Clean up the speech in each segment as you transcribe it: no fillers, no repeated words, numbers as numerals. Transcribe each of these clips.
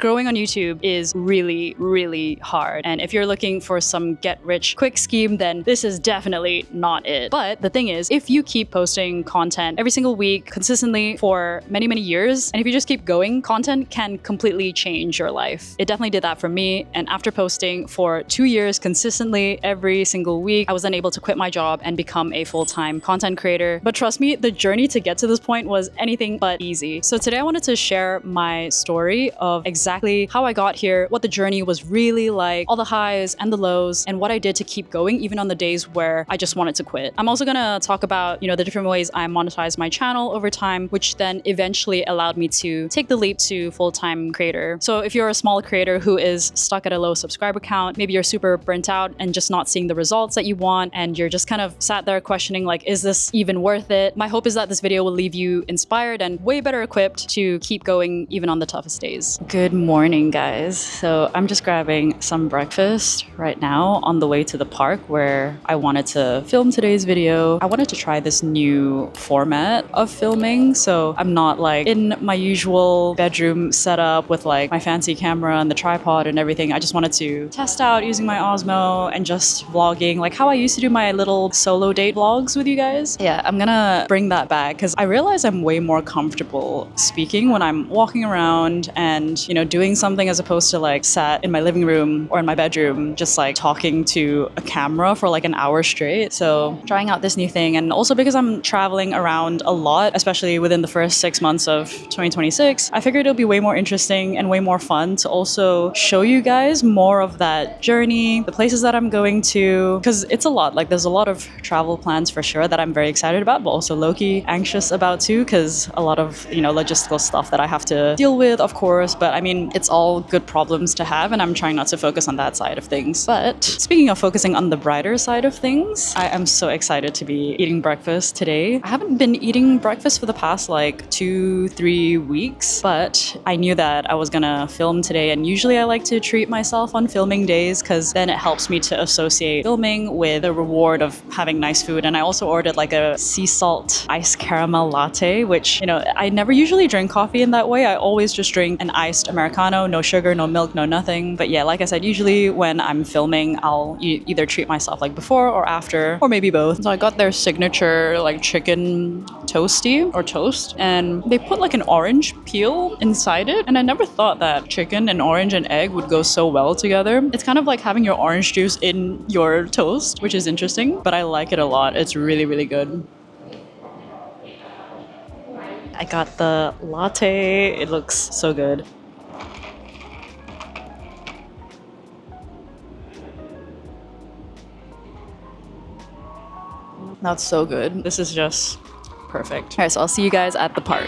Growing on YouTube is really, really hard. And if you're looking for some get-rich-quick scheme, then this is definitely not it. But the thing is, if you keep posting content every single week consistently for many, many years, and if you just keep going, content can completely change your life. It definitely did that for me. And after posting for 2 years consistently every single week, I was then able to quit my job and become a full-time content creator. But trust me, the journey to get to this point was anything but easy. So today I wanted to share my story of exactly how I got here, what the journey was really like, all the highs and the lows, and what I did to keep going even on the days where I just wanted to quit. I'm also gonna talk about, the different ways I monetized my channel over time, which then eventually allowed me to take the leap to full-time creator. So if you're a small creator who is stuck at a low subscriber count, maybe you're super burnt out and just not seeing the results that you want, and you're just kind of sat there questioning like, is this even worth it? My hope is that this video will leave you inspired and way better equipped to keep going even on the toughest days. Good morning, guys. So I'm just grabbing some breakfast right now on the way to the park where I wanted to film today's video. I wanted to try this new format of filming. So I'm not like in my usual bedroom setup with like my fancy camera and the tripod and everything. I just wanted to test out using my Osmo and just vlogging like how I used to do my little solo date vlogs with you guys. Yeah, I'm gonna bring that back because I realize I'm way more comfortable speaking when I'm walking around and, doing something as opposed to like sat in my living room or in my bedroom, just like talking to a camera for like an hour straight. So trying out this new thing. And also because I'm traveling around a lot, especially within the first 6 months of 2026, I figured it'll be way more interesting and way more fun to also show you guys more of that journey, the places that I'm going to, because it's a lot. Like there's a lot of travel plans for sure that I'm very excited about, but also low-key anxious about too, because a lot of, logistical stuff that I have to deal with, of course. But I mean, it's all good problems to have, and I'm trying not to focus on that side of things. But speaking of focusing on the brighter side of things, I am so excited to be eating breakfast today. I haven't been eating breakfast for the past like 2-3 weeks, but I knew that I was gonna film today, and usually I like to treat myself on filming days because then it helps me to associate filming with the reward of having nice food. And I also ordered like a sea salt iced caramel latte, which, I never usually drink coffee in that way. I always just drink an iced Americano, no sugar, no milk, no nothing. But yeah, like I said, usually when I'm filming, I'll either treat myself like before or after, or maybe both. So I got their signature like chicken toasty or toast, and they put like an orange peel inside it. And I never thought that chicken and orange and egg would go so well together. It's kind of like having your orange juice in your toast, which is interesting, but I like it a lot. It's really, really good. I got the latte. It looks so good. That's so good. This is just perfect. All right, so I'll see you guys at the park.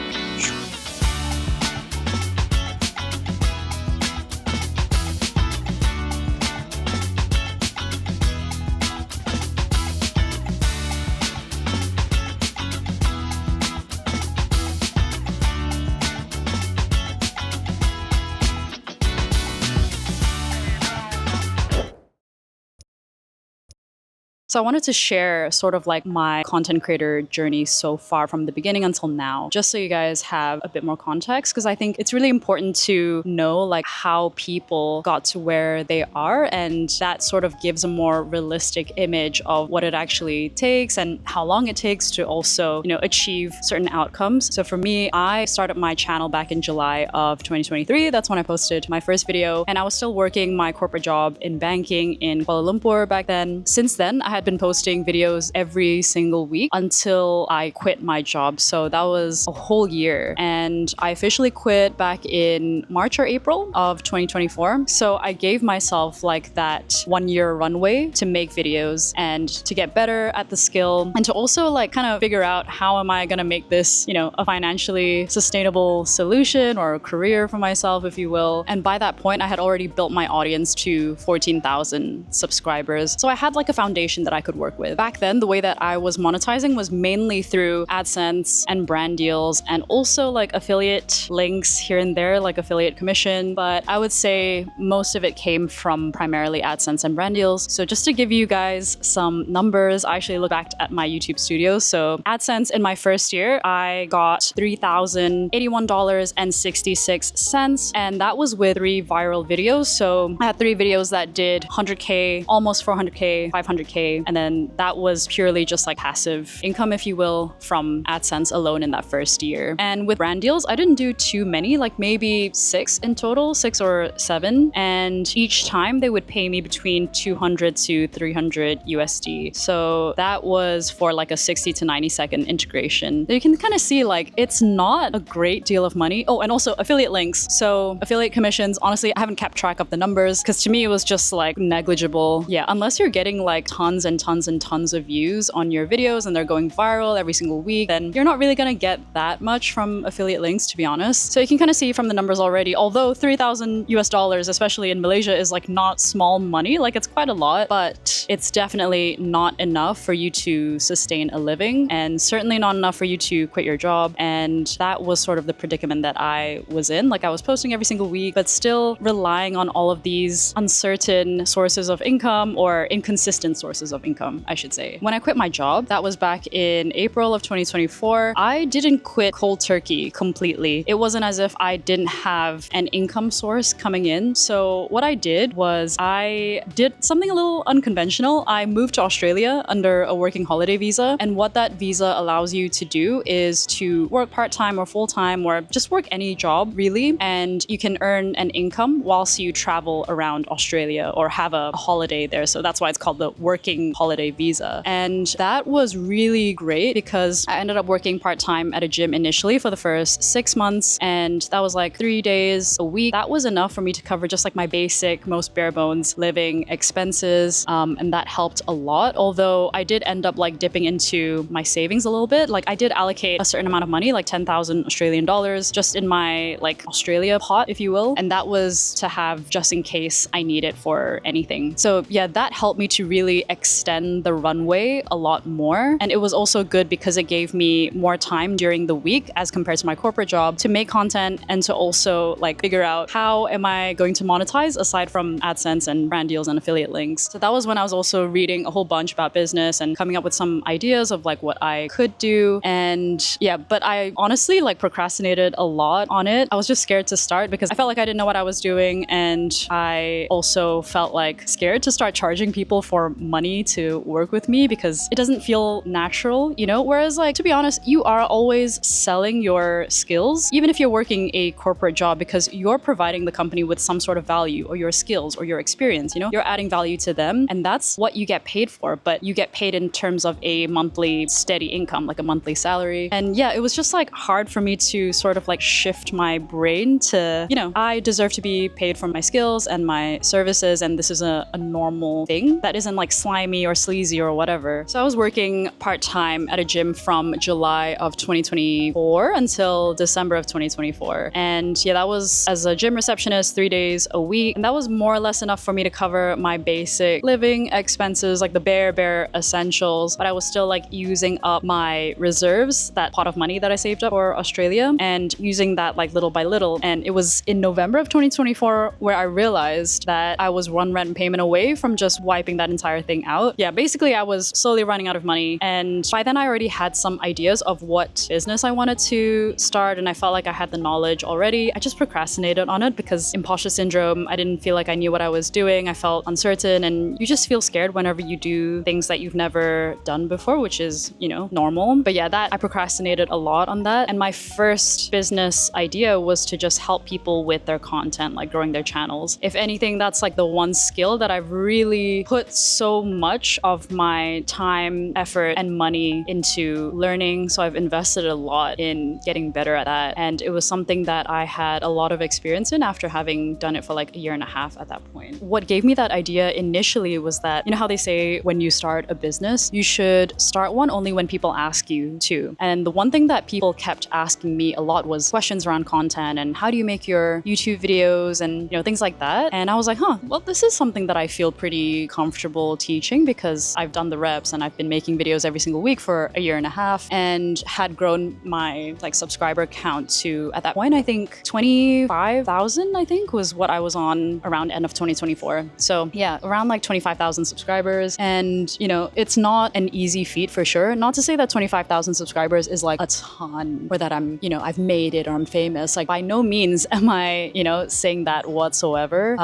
So I wanted to share sort of like my content creator journey so far from the beginning until now, just so you guys have a bit more context, because I think it's really important to know like how people got to where they are, and that sort of gives a more realistic image of what it actually takes and how long it takes to also, achieve certain outcomes. So for me, I started my channel back in July of 2023. That's when I posted my first video, and I was still working my corporate job in banking in Kuala Lumpur back then. Since then, I had been posting videos every single week until I quit my job. So that was a whole year. And I officially quit back in March or April of 2024. So I gave myself like that 1 year runway to make videos and to get better at the skill, and to also like kind of figure out how am I going to make this, a financially sustainable solution or a career for myself, if you will. And by that point, I had already built my audience to 14,000 subscribers. So I had like a foundation that that I could work with. Back then, the way that I was monetizing was mainly through AdSense and brand deals, and also like affiliate links here and there, like affiliate commission. But I would say most of it came from primarily AdSense and brand deals. So just to give you guys some numbers, I actually looked back at my YouTube studio. So AdSense in my first year, I got $3,081.66, and that was with 3 viral videos. So I had 3 videos that did 100K, almost 400K, 500K, and then that was purely just like passive income, if you will, from AdSense alone in that first year. And with brand deals, I didn't do too many, like maybe 6 in total, 6 or 7. And each time they would pay me between 200 to 300 USD. So that was for like a 60 to 90 second integration. You can kind of see like it's not a great deal of money. Oh, and also affiliate links. So affiliate commissions, honestly, I haven't kept track of the numbers because to me it was just like negligible. Yeah, unless you're getting like tons and tons and tons of views on your videos and they're going viral every single week, then you're not really gonna get that much from affiliate links, to be honest. So you can kind of see from the numbers already, although 3,000 US dollars, especially in Malaysia, is like not small money, like it's quite a lot, but it's definitely not enough for you to sustain a living, and certainly not enough for you to quit your job. And that was sort of the predicament that I was in. Like I was posting every single week, but still relying on all of these uncertain sources of income, or inconsistent sources of income, I should say. When I quit my job, that was back in April of 2024, I didn't quit cold turkey completely. It wasn't as if I didn't have an income source coming in. So what I did was I did something a little unconventional. I moved to Australia under a working holiday visa. And what that visa allows you to do is to work part-time or full-time, or just work any job really. And you can earn an income whilst you travel around Australia or have a holiday there. So that's why it's called the working holiday visa. And that was really great because I ended up working part-time at a gym initially for the first 6 months. And that was like 3 days a week. That was enough for me to cover just like my basic, most bare bones living expenses. And that helped a lot. Although I did end up like dipping into my savings a little bit. Like I did allocate a certain amount of money, like 10,000 Australian dollars, just in my like Australia pot, if you will. And that was to have just in case I need it for anything. So yeah, that helped me to really extend the runway a lot more. And it was also good because it gave me more time during the week as compared to my corporate job to make content and to also like figure out how am I going to monetize aside from AdSense and brand deals and affiliate links. So that was when I was also reading a whole bunch about business and coming up with some ideas of like what I could do. And yeah, but I honestly like procrastinated a lot on it. I was just scared to start because I felt like I didn't know what I was doing. And I also felt like scared to start charging people for money to work with me because it doesn't feel natural, you know? Whereas like, to be honest, you are always selling your skills, even if you're working a corporate job, because you're providing the company with some sort of value or your skills or your experience, you know? You're adding value to them and that's what you get paid for, but you get paid in terms of a monthly steady income, like a monthly salary. And yeah, it was just like hard for me to sort of like shift my brain to, you know, I deserve to be paid for my skills and my services, and this is a normal thing that isn't like slimy or sleazy or whatever. So I was working part-time at a gym from July of 2024 until December of 2024. And yeah, that was as a gym receptionist 3 days a week. And that was more or less enough for me to cover my basic living expenses, like the bare essentials. But I was still like using up my reserves, that pot of money that I saved up for Australia, and using that like little by little. And it was in November of 2024 where I realized that I was one rent payment away from just wiping that entire thing out. Yeah, basically I was slowly running out of money. And by then I already had some ideas of what business I wanted to start. And I felt like I had the knowledge already. I just procrastinated on it because imposter syndrome, I didn't feel like I knew what I was doing. I felt uncertain, and you just feel scared whenever you do things that you've never done before, which is, you know, normal. But yeah, that I procrastinated a lot on that. And my first business idea was to just help people with their content, like growing their channels. If anything, that's like the one skill that I've really put so much of my time, effort, and money into learning. So I've invested a lot in getting better at that. And it was something that I had a lot of experience in after having done it for like a year and a half at that point. What gave me that idea initially was that, you know how they say when you start a business, you should start one only when people ask you to. And the one thing that people kept asking me a lot was questions around content and how do you make your YouTube videos and, you know, things like that. And I was like, well, this is something that I feel pretty comfortable teaching. exhausting because I've done the reps and I've been making videos every single week for a year and a half and had grown my like subscriber count to, at that point, I think 25,000, I think was what I was on around end of 2024. So yeah, around like 25,000 subscribers. And you know, it's not an easy feat for sure. Not to say that 25,000 subscribers is like a ton or that I'm, you know, I've made it or I'm famous. Like by no means am I, you know, saying that whatsoever.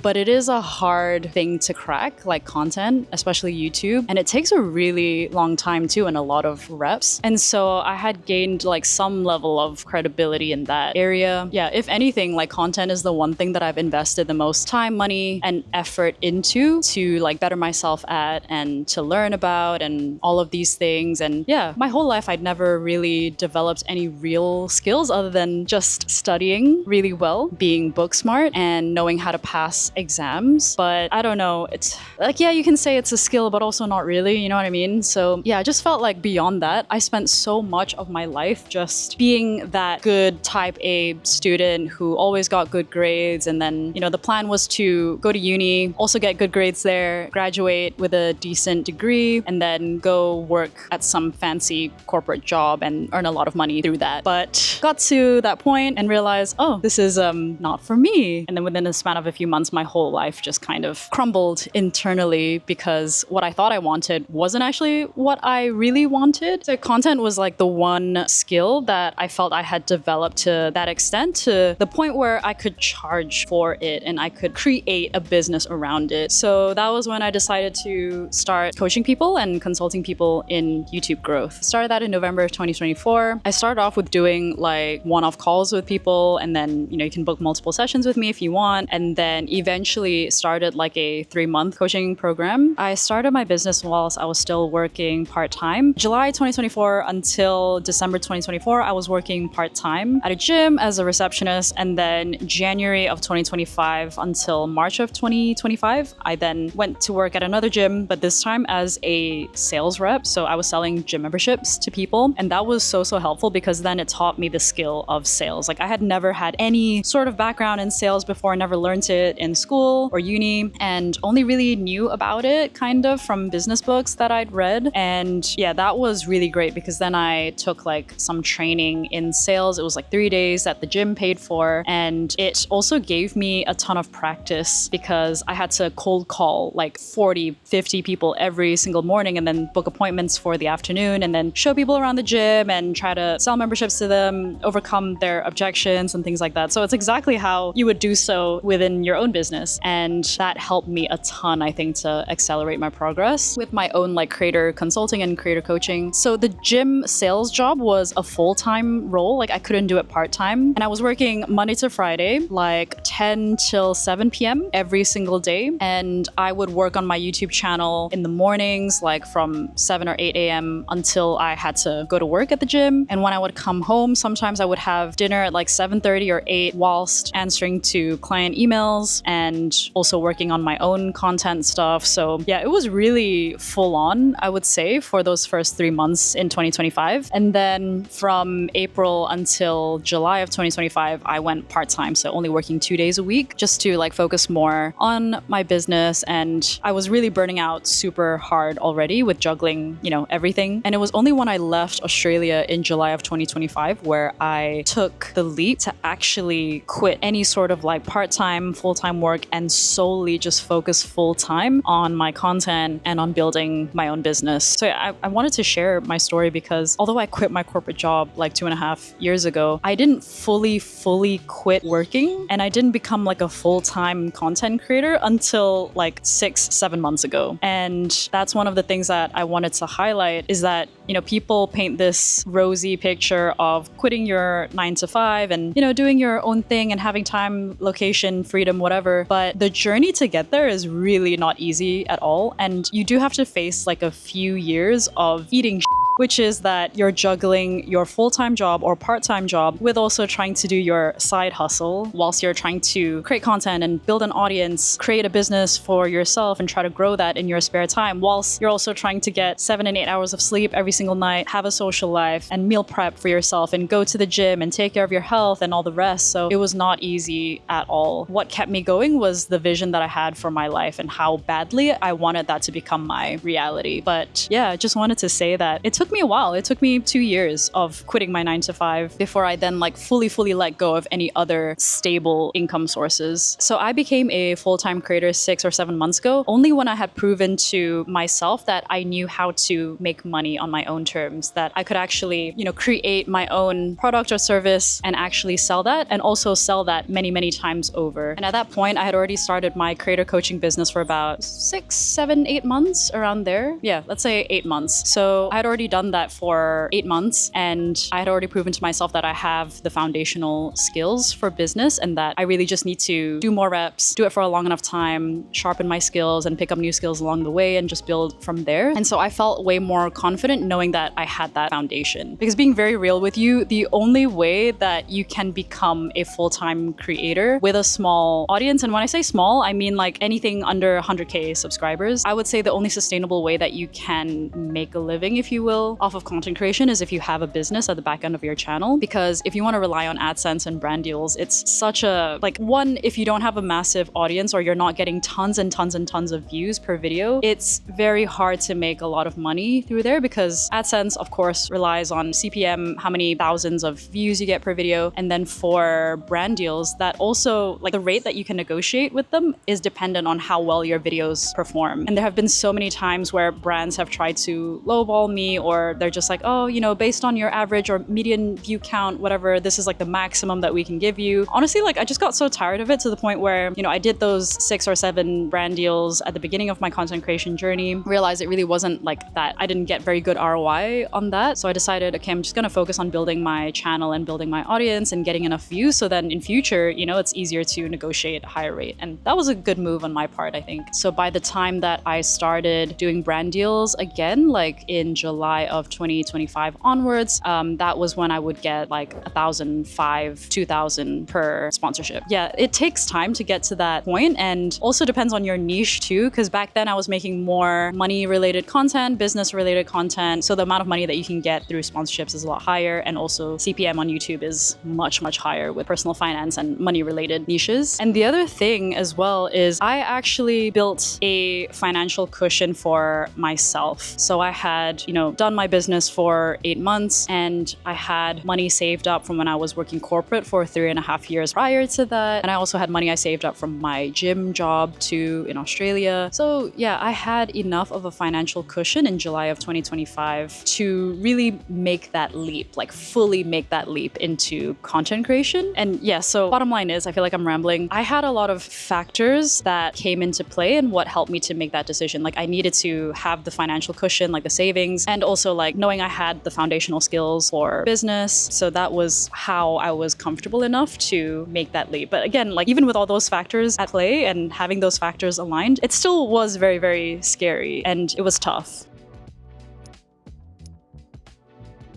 But it is a hard thing to crack, like content, especially YouTube. And it takes a really long time too and a lot of reps. And so I had gained like some level of credibility in that area. Yeah, if anything, like content is the one thing that I've invested the most time, money, and effort into to like better myself at and to learn about and all of these things. And yeah, my whole life I'd never really developed any real skills other than just studying really well, being book smart, and knowing how to pass exams. But I don't know, it's like, yeah, you can say it's a skill, but also not really, you know what I mean? So yeah, I just felt like beyond that, I spent so much of my life just being that good type A student who always got good grades. And then, you know, the plan was to go to uni, also get good grades there, graduate with a decent degree, and then go work at some fancy corporate job and earn a lot of money through that. But got to that point and realized, oh, this is not for me. And then within the span of a few months, my whole life just kind of crumbled internally because what I thought I wanted wasn't actually what I really wanted. So content was like the one skill that I felt I had developed to that extent, to the point where I could charge for it and I could create a business around it. So that was when I decided to start coaching people and consulting people in YouTube growth. Started that in November of 2024. I started off with doing like one-off calls with people, and then, you know, you can book multiple sessions with me if you want. And then eventually started like a 3-month coaching program. I started my business whilst I was still working part-time. July 2024 until December 2024, I was working part-time at a gym as a receptionist. And then January of 2025 until March of 2025, I then went to work at another gym, but this time as a sales rep. So I was selling gym memberships to people. And that was so helpful because then it taught me the skill of sales. Like I had never had any sort of background in sales before. I never learned it in school or uni and only really knew about it kind of from business books that I'd read. And yeah, that was really great because then I took like some training in sales. It was like 3 days that the gym paid for. And it also gave me a ton of practice because I had to cold call like 40, 50 people every single morning and then book appointments for the afternoon and then show people around the gym and try to sell memberships to them, overcome their objections and things like that. So it's exactly how you would do so within your own business. And that helped me a ton, I think, to accelerate my progress with my own like creator consulting and creator coaching. So the gym sales job was a full-time role. Like I couldn't do it part-time. And I was working Monday to Friday, like 10 till 7 p.m. every single day. And I would work on my YouTube channel in the mornings, like from 7 or 8 a.m. until I had to go to work at the gym. And when I would come home, sometimes I would have dinner at like 7:30 or 8 whilst answering to client emails and also working on my own content stuff. So yeah, it was really full on, I would say, for those first 3 months in 2025. And then from April until July of 2025, I went part-time. So only working 2 days a week just to like focus more on my business. And I was really burning out super hard already with juggling, you know, everything. And it was only when I left Australia in July of 2025 where I took the leap to actually quit any sort of like part-time, full-time work and solely just focus full-time on my content and on building my own business. So I wanted to share my story because although I quit my corporate job like 2.5 years ago, I didn't fully quit working and I didn't become like a full-time content creator until like 6-7 months ago. And that's one of the things that I wanted to highlight is that, you know, people paint this rosy picture of quitting your 9 to 5 and, you know, doing your own thing and having time, location, freedom, whatever. But the journey to get there is really not easy at all. And you do have to face like a few years of eating which is that you're juggling your full-time job or part-time job with also trying to do your side hustle whilst you're trying to create content and build an audience, create a business for yourself and try to grow that in your spare time, whilst you're also trying to get 7 and 8 hours of sleep every single night, have a social life and meal prep for yourself and go to the gym and take care of your health and all the rest. So it was not easy at all. What kept me going was the vision that I had for my life and how badly I wanted that to become my reality. But yeah, I just wanted to say that it took me a while. It took me 2 years of quitting my 9 to 5 before I then like fully let go of any other stable income sources. So I became a full-time creator 6 or 7 months ago, only when I had proven to myself that I knew how to make money on my own terms, that I could actually, create my own product or service and actually sell that, and also sell that many, many times over. And at that point, I had already started my creator coaching business for about 6, 7, 8 months, around there. Yeah, let's say 8 months. So I had already done that for 8 months, and I had already proven to myself that I have the foundational skills for business and that I really just need to do more reps, do it for a long enough time, sharpen my skills and pick up new skills along the way and just build from there. And so I felt way more confident knowing that I had that foundation. Because being very real with you, the only way that you can become a full-time creator with a small audience, and when I say small, I mean like anything under 100K subscribers, I would say the only sustainable way that you can make a living, if you will, off of content creation is if you have a business at the back end of your channel. Because if you want to rely on AdSense and brand deals, it's such a, one, if you don't have a massive audience or you're not getting tons and tons and tons of views per video, it's very hard to make a lot of money through there because AdSense, of course, relies on CPM, how many thousands of views you get per video. And then for brand deals, that also, the rate that you can negotiate with them is dependent on how well your videos perform. And there have been so many times where brands have tried to lowball me, or they're just like, oh, based on your average or median view count, whatever, this is the maximum that we can give you. Honestly, I just got so tired of it to the point where, I did those 6 or 7 brand deals at the beginning of my content creation journey, realized it really wasn't that. I didn't get very good ROI on that. So I decided, okay, I'm just going to focus on building my channel and building my audience and getting enough views so then in future, it's easier to negotiate a higher rate. And that was a good move on my part, I think. So by the time that I started doing brand deals again, in July of 2025 onwards, that was when I would get 1,005, 2,000 per sponsorship. Yeah, it takes time to get to that point, and also depends on your niche too, because back then I was making more money-related content, business-related content, so the amount of money that you can get through sponsorships is a lot higher, and also CPM on YouTube is much, much higher with personal finance and money-related niches. And the other thing as well is I actually built a financial cushion for myself. So I had, done my business for 8 months, and I had money saved up from when I was working corporate for 3.5 years prior to that. And I also had money I saved up from my gym job too in Australia. So yeah, I had enough of a financial cushion in July of 2025 to really make that leap, fully make that leap into content creation. And yeah, so bottom line is, I feel like I'm rambling. I had a lot of factors that came into play and what helped me to make that decision. I needed to have the financial cushion, the savings, and also knowing I had the foundational skills for business. So that was how I was comfortable enough to make that leap. But again, even with all those factors at play and having those factors aligned, it still was very, very scary and it was tough.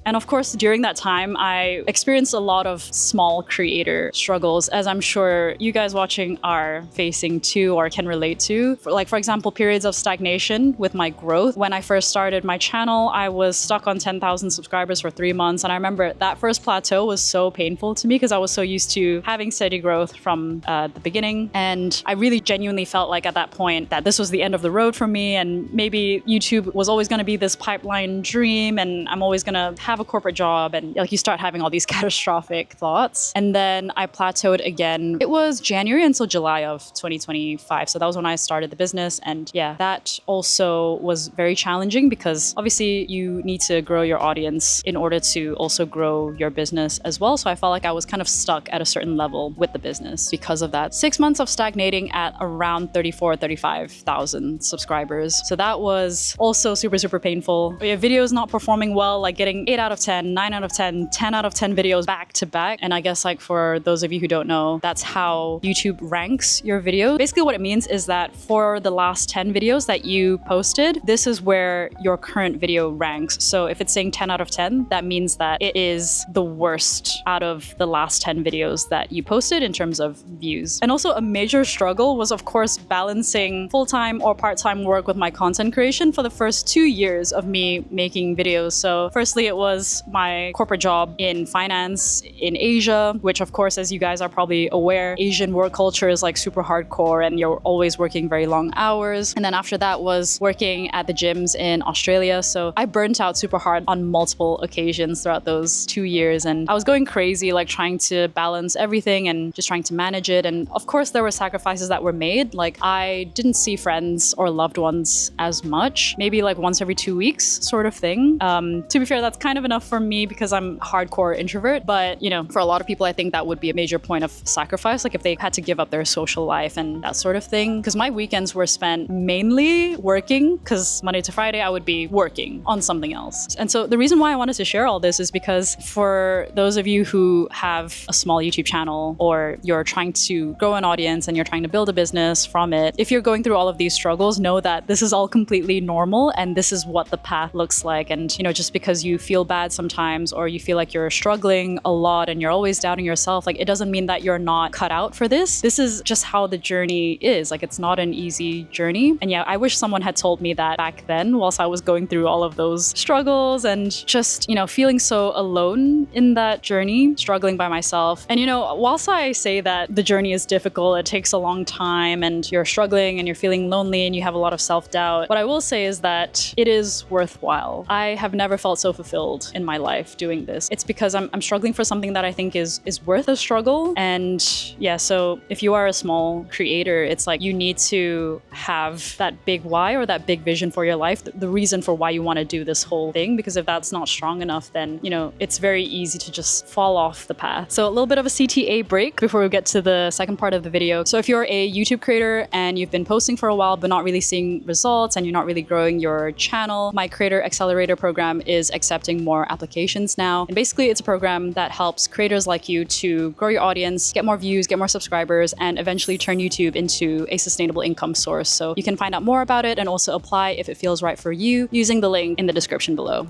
And of course, during that time, I experienced a lot of small creator struggles, as I'm sure you guys watching are facing too or can relate to. For example, periods of stagnation with my growth. When I first started my channel, I was stuck on 10,000 subscribers for 3 months. And I remember that first plateau was so painful to me because I was so used to having steady growth from the beginning. And I really genuinely felt at that point that this was the end of the road for me. And maybe YouTube was always going to be this pipeline dream and I'm always going to have a corporate job, and you start having all these catastrophic thoughts. And then I plateaued again. It was January until July of 2025. So that was when I started the business. And yeah, that also was very challenging because obviously you need to grow your audience in order to also grow your business as well. So I felt like I was kind of stuck at a certain level with the business because of that. 6 months of stagnating at around 34, 35,000 subscribers. So that was also super, super painful. Your video is not performing well, getting 8 out of 10, 9 out of 10, 10 out of 10 videos back to back. And I guess like for those of you who don't know, that's how YouTube ranks your video. Basically what it means is that for the last 10 videos that you posted, this is where your current video ranks. So if it's saying 10 out of 10, that means that it is the worst out of the last 10 videos that you posted in terms of views. And also a major struggle was of course balancing full-time or part-time work with my content creation for the first 2 years of me making videos. So firstly, it was my corporate job in finance in Asia, which of course, as you guys are probably aware, Asian work culture is like super hardcore and you're always working very long hours. And then after that was working at the gyms in Australia. So I burnt out super hard on multiple occasions throughout those 2 years. And I was going crazy, like trying to balance everything and just trying to manage it. And of course, there were sacrifices that were made. Like I didn't see friends or loved ones as much, maybe like once every 2 weeks sort of thing. To be fair, that's kind of enough for me because I'm a hardcore introvert. But, you know, for a lot of people, I think that would be a major point of sacrifice, like if they had to give up their social life and that sort of thing. Because my weekends were spent mainly working, because Monday to Friday, I would be working on something else. And so the reason why I wanted to share all this is because for those of you who have a small YouTube channel or you're trying to grow an audience and you're trying to build a business from it, if you're going through all of these struggles, know that this is all completely normal and this is what the path looks like. And, you know, just because you feel bad sometimes or you feel like you're struggling a lot and you're always doubting yourself, like it doesn't mean that you're not cut out for this. This is just how the journey is. Like it's not an easy journey. And yeah, I wish someone had told me that back then whilst I was going through all of those struggles and just, you know, feeling so alone in that journey, struggling by myself. And, you know, whilst I say that the journey is difficult, it takes a long time and you're struggling and you're feeling lonely and you have a lot of self-doubt, what I will say is that it is worthwhile. I have never felt so fulfilled in my life doing this. It's because I'm struggling for something that I think is worth a struggle. And yeah, so if you are a small creator, it's like you need to have that big why or that big vision for your life, the reason for why you want to do this whole thing. Because if that's not strong enough, then, you know, it's very easy to just fall off the path. So a little bit of a CTA break before we get to the second part of the video. So if you're a YouTube creator and you've been posting for a while, but not really seeing results and you're not really growing your channel, my Creator Accelerator program is accepting more applications now. And basically it's a program that helps creators like you to grow your audience, get more views, get more subscribers, and eventually turn YouTube into a sustainable income source. So you can find out more about it and also apply if it feels right for you using the link in the description below.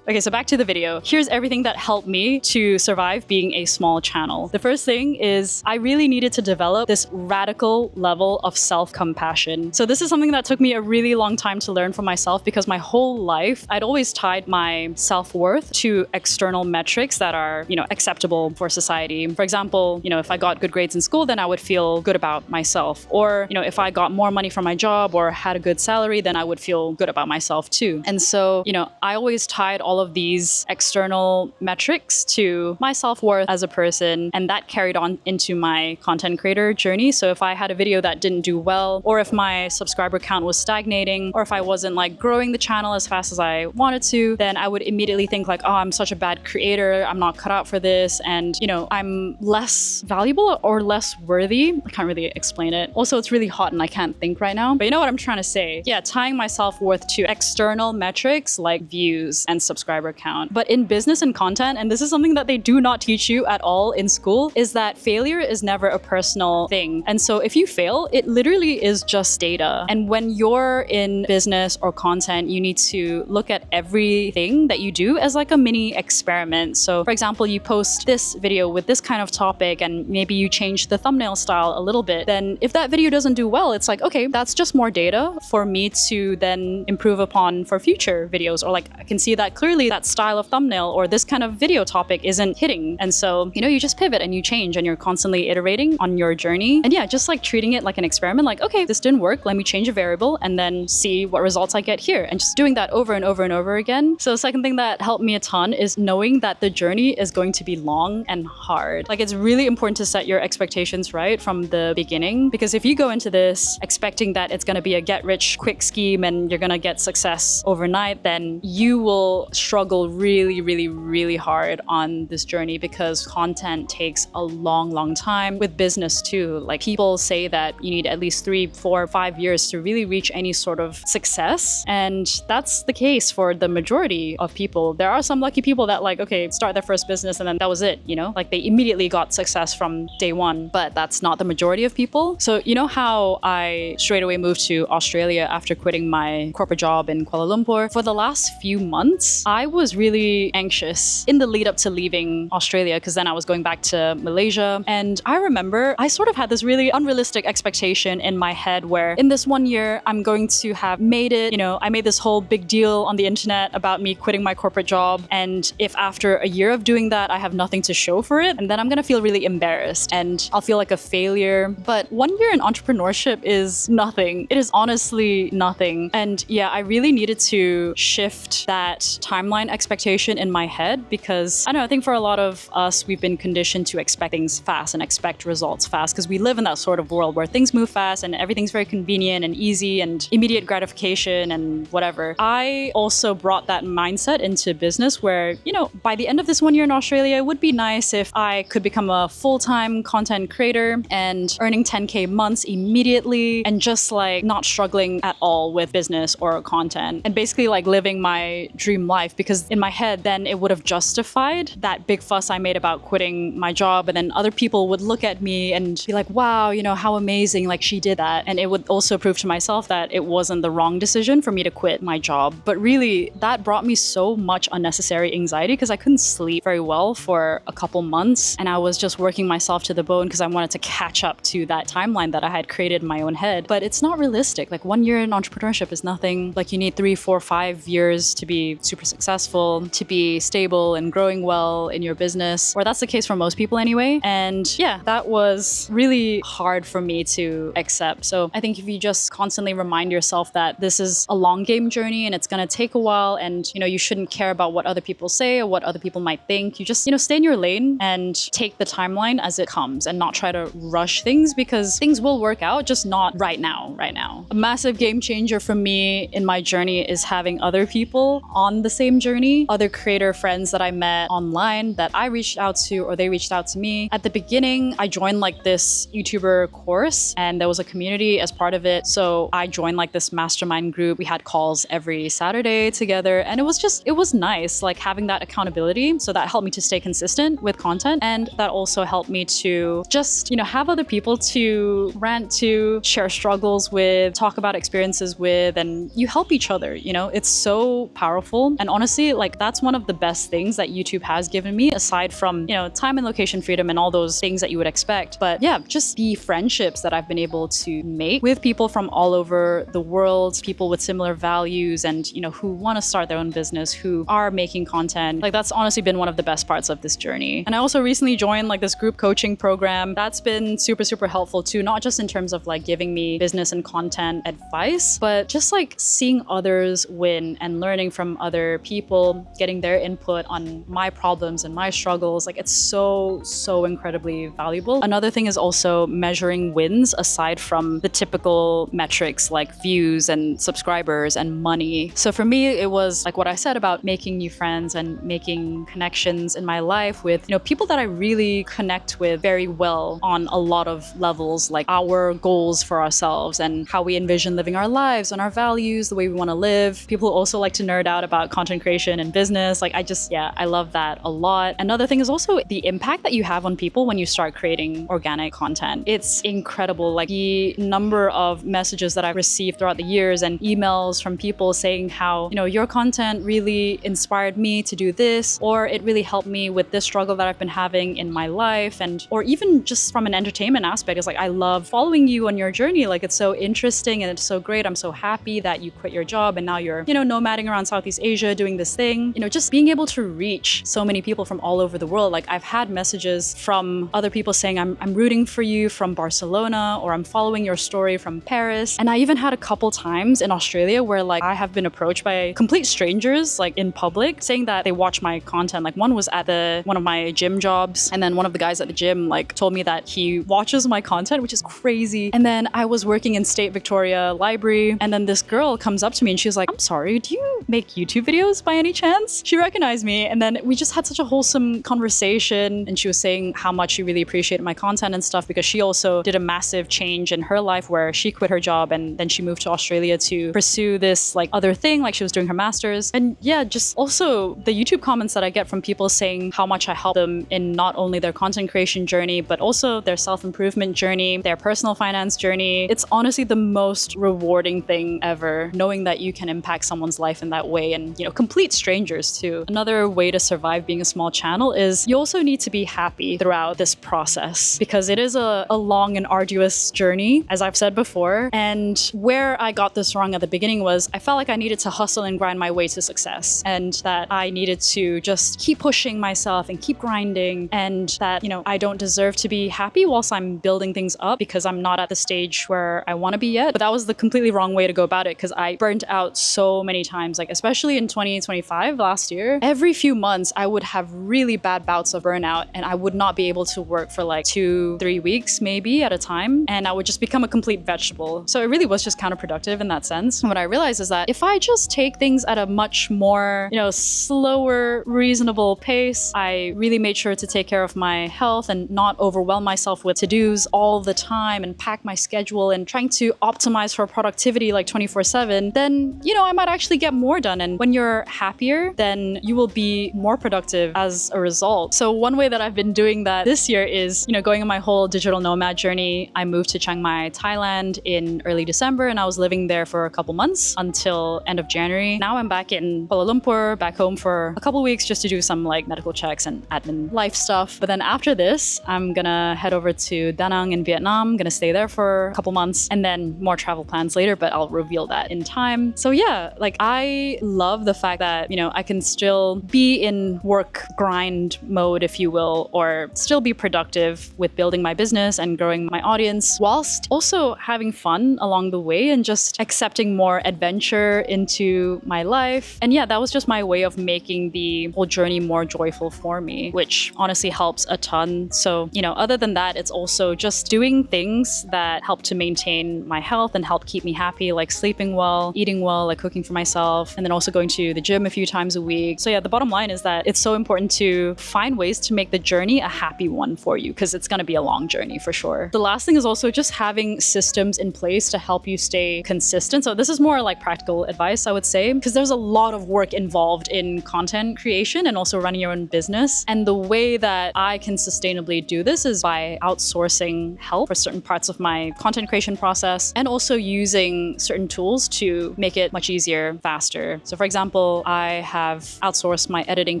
Okay, so back to the video. Here's everything that helped me to survive being a small channel. The first thing is I really needed to develop this radical level of self-compassion. So this is something that took me a really long time to learn for myself because my whole life, I'd always tied my self-worth to external metrics that are, you know, acceptable for society. For example, you know, if I got good grades in school, then I would feel good about myself. Or, you know, if I got more money from my job or had a good salary, then I would feel good about myself too. And so, you know, I always tied all of these external metrics to my self-worth as a person, and that carried on into my content creator journey. So if I had a video that didn't do well, or if my subscriber count was stagnating, or if I wasn't like growing the channel as fast as I wanted to, then I would immediately think like, oh, I'm such a bad creator, I'm not cut out for this, and, you know, I'm less valuable or less worthy. I can't really explain it. Also, it's really hot and I can't think right now, but you know what I'm trying to say? Yeah, tying my self-worth to external metrics like views and subscriber count. But in business and content, and this is something that they do not teach you at all in school, is that failure is never a personal thing. And so if you fail, it literally is just data. And when you're in business or content, you need to look at everything that you do as like a mini experiment. So for example, you post this video with this kind of topic and maybe you change the thumbnail style a little bit. Then if that video doesn't do well, it's like, okay, that's just more data for me to then improve upon for future videos. Or like I can see that clearly that style of thumbnail or this kind of video topic isn't hitting. And so, you know, you just pivot and you change and you're constantly iterating on your journey. And yeah, just like treating it like an experiment, like, okay, this didn't work, let me change a variable and then see what results I get here. And just doing that over and over and over again. So the second thing that helped me a ton is knowing that the journey is going to be long and hard. Like it's really important to set your expectations right from the beginning, because if you go into this expecting that it's going to be a get rich quick scheme and you're going to get success overnight, then you will struggle really hard on this journey because content takes a long time. With business too, like people say that you need at least 3, 4, 5 years to really reach any sort of success. And that's the case for the majority of people. There are some lucky people that like, okay, start their first business and then that was it, you know, like they immediately got success from day one, but that's not the majority of people. So you know how I straight away moved to Australia after quitting my corporate job in Kuala Lumpur? For the last few months, I was really anxious in the lead up to leaving Australia because then I was going back to Malaysia. And I remember I sort of had this really unrealistic expectation in my head where in this 1 year, I'm going to have made it. You know, I made this whole big deal on the internet about me quitting my corporate job. And if after a year of doing that, I have nothing to show for it, and then I'm going to feel really embarrassed and I'll feel like a failure. But 1 year in entrepreneurship is nothing. It is honestly nothing. And yeah, I really needed to shift that timeline expectation in my head because I don't know, I think for a lot of us, we've been conditioned to expect things fast and expect results fast because we live in that sort of world where things move fast and everything's very convenient and easy and immediate gratification and whatever. I also brought that mindset into business where, you know, by the end of this 1 year in Australia, it would be nice if I could become a full-time content creator and earning 10K months immediately and just like not struggling at all with business or content and basically like living my dream life, because in my head then it would have justified that big fuss I made about quitting my job, and then other people would look at me and be like, wow, you know, how amazing, like she did that. And it would also prove to myself that it wasn't the wrong decision for me to quit my job. But really that brought me so much unnecessary anxiety because I couldn't sleep very well for a couple months and I was just working myself to the bone because I wanted to catch up to that timeline that I had created in my own head. But it's not realistic. Like 1 year in entrepreneurship is nothing. Like you need 3, 4, 5 years to be super successful, to be stable and growing well in your business, or that's the case for most people anyway. And yeah, that was really hard for me to accept. So I think if you just constantly remind yourself that this is a long game journey and it's going to take a while, and you know, you shouldn't care about what other people say or what other people might think. You just, you know, stay in your lane and take the timeline as it comes and not try to rush things, because things will work out, just not right now. A massive game changer for me in my journey is having other people on the same journey, other creator friends that I met online that I reached out to or they reached out to me. At the beginning, I joined like this YouTuber course and there was a community as part of it. So I joined like this mastermind group. We had calls every Saturday together and it was nice, like having that accountability. So that helped me to stay consistent with content, and that also helped me to just, you know, have other people to rant to, share struggles with, talk about experiences with, and you help each other, you know. It's so powerful. And honestly, like that's one of the best things that YouTube has given me, aside from, you know, time and location freedom and all those things that you would expect. But yeah, just the friendships that I've been able to make with people from all over the world, people with similar values and, you know, who want to start their own business, who are making content. Like that's honestly been one of the best parts of this journey. And I also recently joined like this group coaching program. That's been super helpful too, not just in terms of like giving me business and content advice, but just like seeing others win and learning from other people, getting their input on my problems and my struggles. Like it's so incredibly valuable. Another thing is also measuring wins aside from the typical metrics like views and subscribers and money. So for me, it was like what I said about making new friends and making connections in my life with, you know, people that I really connect with very well on a lot of levels, like our goals for ourselves and how we envision living our lives and our values, the way we want to live. People also like to nerd out about content creation and business. Like I love that a lot. Another thing is also the impact that you have on people when you start creating organic content. It's incredible. Like the number of messages that I've received throughout the years and emails from people saying how, you know, your content really inspired me to do this, or it really helped me with this struggle that I've been having in my life. And, or even just from an entertainment aspect, it's like, I love following you on your journey. Like it's so interesting and it's so great. I'm so happy that you quit your job and now you're, you know, nomading around Southeast Asia doing this thing. You know, just being able to reach so many people from all over the world. Like I've had messages from other people saying, I'm rooting for you from Barcelona, or I'm following your story from Paris. And I even had a couple times in Australia where like I have been approached by complete strangers, like in public, saying that they watch my content. Like one was at one of my gym jobs, and then one of the guys at the gym like told me that he watches my content, which is crazy. And then I was working in State Victoria Library, and then this girl comes up to me and she was like, I'm sorry, do you make YouTube videos? videos by any chance? She recognized me, and then we just had such a wholesome conversation, and she was saying how much she really appreciated my content and stuff because she also did a massive change in her life where she quit her job and then she moved to Australia to pursue this like other thing, like she was doing her master's. And yeah, just also the YouTube comments that I get from people saying how much I help them in not only their content creation journey, but also their self-improvement journey, their personal finance journey. It's honestly the most rewarding thing ever, knowing that you can impact someone's life in that way, and you know, complete strangers too. Another way to survive being a small channel is you also need to be happy throughout this process, because it is a long and arduous journey, as I've said before. And where I got this wrong at the beginning was I felt like I needed to hustle and grind my way to success, and that I needed to just keep pushing myself and keep grinding, and that, you know, I don't deserve to be happy whilst I'm building things up because I'm not at the stage where I want to be yet. But that was the completely wrong way to go about it, because I burnt out so many times, like especially in 2025 last year. Every few months I would have really bad bouts of burnout, and I would not be able to work for like 2-3 weeks maybe at a time, and I would just become a complete vegetable. So it really was just counterproductive in that sense. And what I realized is that if I just take things at a much more, you know, slower, reasonable pace, I really made sure to take care of my health and not overwhelm myself with to-dos all the time and pack my schedule and trying to optimize for productivity like 24/7, then, you know, I might actually get more done. And when you're happier, then you will be more productive as a result. So one way that I've been doing that this year is, you know, going on my whole digital nomad journey. I moved to Chiang Mai, Thailand in early December, and I was living there for a couple months until end of January. Now I'm back in Kuala Lumpur, back home for a couple weeks just to do some like medical checks and admin life stuff. But then after this, I'm gonna head over to Da Nang in Vietnam. I'm gonna stay there for a couple months, and then more travel plans later, but I'll reveal that in time. So yeah, like I love the fact that, you know, I can still be in work grind mode, if you will, or still be productive with building my business and growing my audience whilst also having fun along the way and just accepting more adventure into my life. And yeah, that was just my way of making the whole journey more joyful for me, which honestly helps a ton. So, you know, other than that, it's also just doing things that help to maintain my health and help keep me happy, like sleeping well, eating well, like cooking for myself, and then also going to the gym a few times a week. So yeah, the bottom line is that it's so important to find ways to make the journey a happy one for you, because it's going to be a long journey for sure. The last thing is also just having systems in place to help you stay consistent. So this is more like practical advice, I would say, because there's a lot of work involved in content creation and also running your own business. And the way that I can sustainably do this is by outsourcing help for certain parts of my content creation process, and also using certain tools to make it much easier, faster. So for example, I have outsourced my editing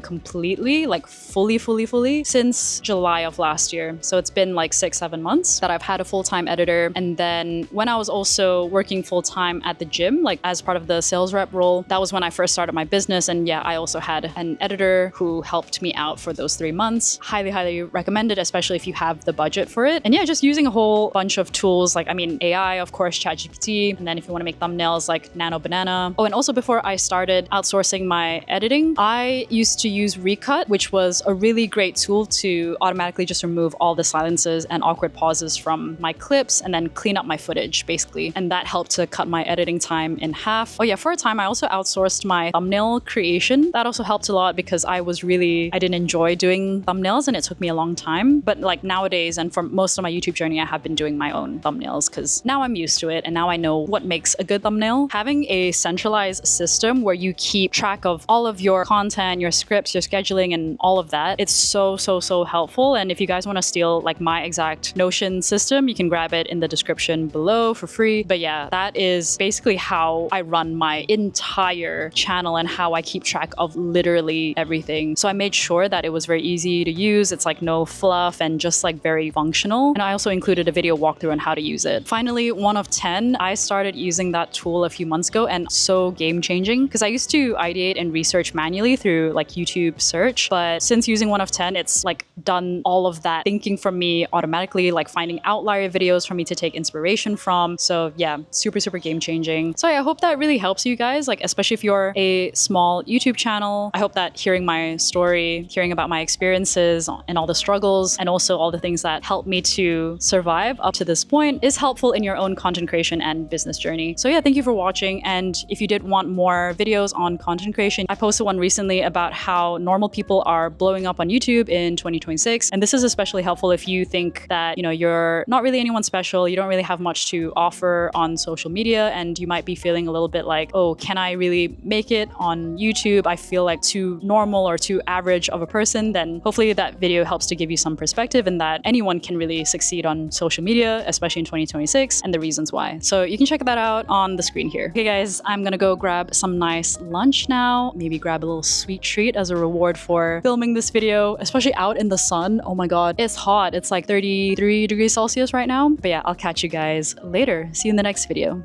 completely, like fully since July of last year. So it's been like 6-7 months that I've had a full-time editor. And then when I was also working full-time at the gym, like as part of the sales rep role, that was when I first started my business. And yeah, I also had an editor who helped me out for those 3 months. Highly recommended, especially if you have the budget for it. And yeah, just using a whole bunch of tools, like, I mean, AI, of course, ChatGPT, and then if you want to make thumbnails, like Nano Banana. Oh, and also before I started outsourcing my editing, I used to use Recut, which was a really great tool to automatically just remove all the silences and awkward pauses from my clips and then clean up my footage, basically. And that helped to cut my editing time in half. Oh yeah, for a time, I also outsourced my thumbnail creation. That also helped a lot because I didn't enjoy doing thumbnails and it took me a long time. But like nowadays, and for most of my YouTube journey, I have been doing my own thumbnails because now I'm used to it and now I know what makes a good thumbnail. Having a centralized system where you keep track of all of your content, your scripts, your scheduling, and all of that, it's so helpful. And if you guys want to steal like my exact Notion system, you can grab it in the description below for free. But yeah, that is basically how I run my entire channel and how I keep track of literally everything. So I made sure that it was very easy to use. It's like no fluff and just like very functional. And I also included a video walkthrough on how to use it. Finally, 1 of 10, I started using that tool a few months ago, and so game changing because I used to ideate and research manually through like YouTube search. But since using 1 of 10, it's like done all of that thinking for me automatically, like finding outlier videos for me to take inspiration from. So yeah, super game changing. So yeah, I hope that really helps you guys, like especially if you're a small YouTube channel. I hope that hearing my story, hearing about my experiences and all the struggles and also all the things that helped me to survive up to this point is helpful in your own content creation and business journey. So yeah, thank you for watching. And if you did want more videos on content creation. I posted one recently about how normal people are blowing up on YouTube in 2026. And this is especially helpful if you think that, you're not really anyone special, you don't really have much to offer on social media, and you might be feeling a little bit like, oh, can I really make it on YouTube? I feel like too normal or too average of a person. Then hopefully that video helps to give you some perspective and that anyone can really succeed on social media, especially in 2026, and the reasons why. So you can check that out on the screen here. Okay guys, I'm gonna go grab some nice lunch now, maybe grab a little sweet treat as a reward for filming this video, especially out in the sun. Oh my god, it's hot. It's like 33 degrees Celsius right now. But yeah, I'll catch you guys later. See you in the next video.